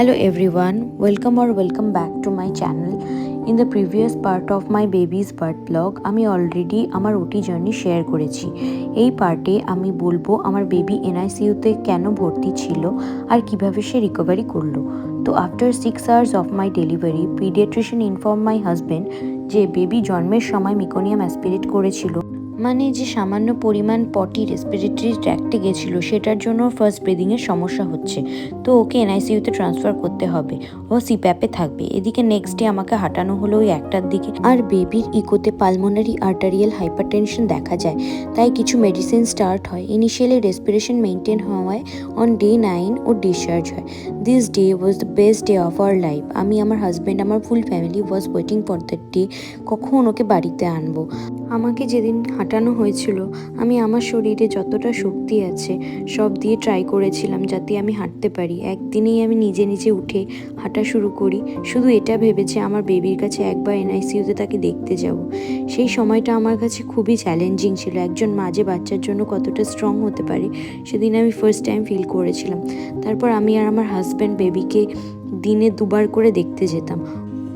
Hello everyone, welcome back to my channel. In the previous part of my baby's birth vlog আমি already আমার ওটি journey share করেছি। এই পার্টে আমি বলবো আমার বেবি এনআইসিইউতে কেন ভর্তি ছিল আর কিভাবে সে রিকভারি করলো। তো after 6 hours of my delivery paediatrician inform my husband যে বেবি জন্মের সময় মিকোনিয়াম অ্যাসপিরেট করেছিল, মানে যে সামান্য পরিমাণ পটি রেসপিরেটরি ট্র্যাক্টে গেছিলো সেটার জন্য ফার্স্ট ব্রিদিংয়ের সমস্যা হচ্ছে, তো ওকে এনআইসিইউতে ট্রান্সফার করতে হবে, ও সিপ্যাপে থাকবে। এদিকে নেক্সট ডে আমাকে হাঁটানো হলো ওই 1টার দিকে, আর বেবির ইকোতে পালমোনারি আর্টারিয়াল হাইপারটেনশন দেখা যায়, তাই কিছু মেডিসিন স্টার্ট হয়। ইনিশিয়ালি রেসপিরেশন মেনটেন হওয়ায় অন ডে 9 ও ডিসচার্জ হয়। This day was the best day of our life. আমি, আমার হাজব্যান্ড, আমার full family was waiting for that day, কখন ওকে বাড়িতে আনবো। আমাকে যেদিন হাঁটানো হয়েছিল আমি আমার শরীরে যতটা শক্তি আছে সব দিয়ে ট্রাই করেছিলাম যাতে আমি হাঁটতে পারি। একদিনেই আমি নিজে নিজে উঠে হাঁটা শুরু করি, শুধু এটা ভেবেছে আমার বেবির কাছে একবার এনআইসিইউতে তাকে দেখতে যাব। সেই সময়টা আমার কাছে খুবই চ্যালেঞ্জিং ছিল। একজন মা যে বাচ্চার জন্য কতটা স্ট্রং হতে পারে সেদিন আমি ফার্স্ট টাইম ফিল করেছিলাম। তারপর আমি আর আমার হাজব্যান্ড বেবিকে দিনে 2বার করে দেখতে যেতাম।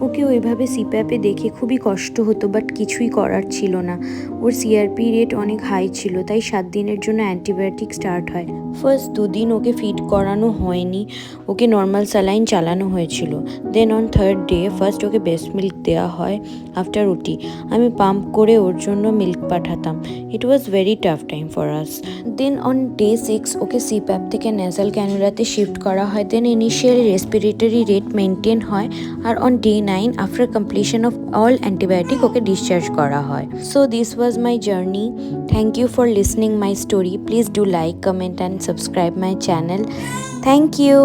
ওকে ওইভাবে সিপ্যাপে দেখে খুবই কষ্ট হতো, বাট কিছুই করার ছিল না। ওর সিআরপি রেট অনেক হাই ছিল, তাই 7 দিনের জন্য অ্যান্টিবায়োটিক স্টার্ট হয়। ফার্স্ট 2 দিন ওকে ফিড করানো হয়নি, ওকে নর্মাল স্যালাইন চালানো হয়েছিল। Then on 3rd day first ওকে ব্রেস্ট মিল্ক দেওয়া হয় আফটার ওটি। আমি পাম্প করে ওর জন্য মিল্ক পাঠাতাম। It was very tough time for us. Then on day 6 ওকে সিপ্যাপ থেকে নেজাল ক্যানুলাতে শিফট করা হয়। Then initially respiratory rate maintain হয়, আর on day 9 after completion of all antibiotic ওকে ডিসচার্জ করা হয়। So this was my journey. Thank you for listening my story. Please do like, comment and subscribe my channel. Thank you.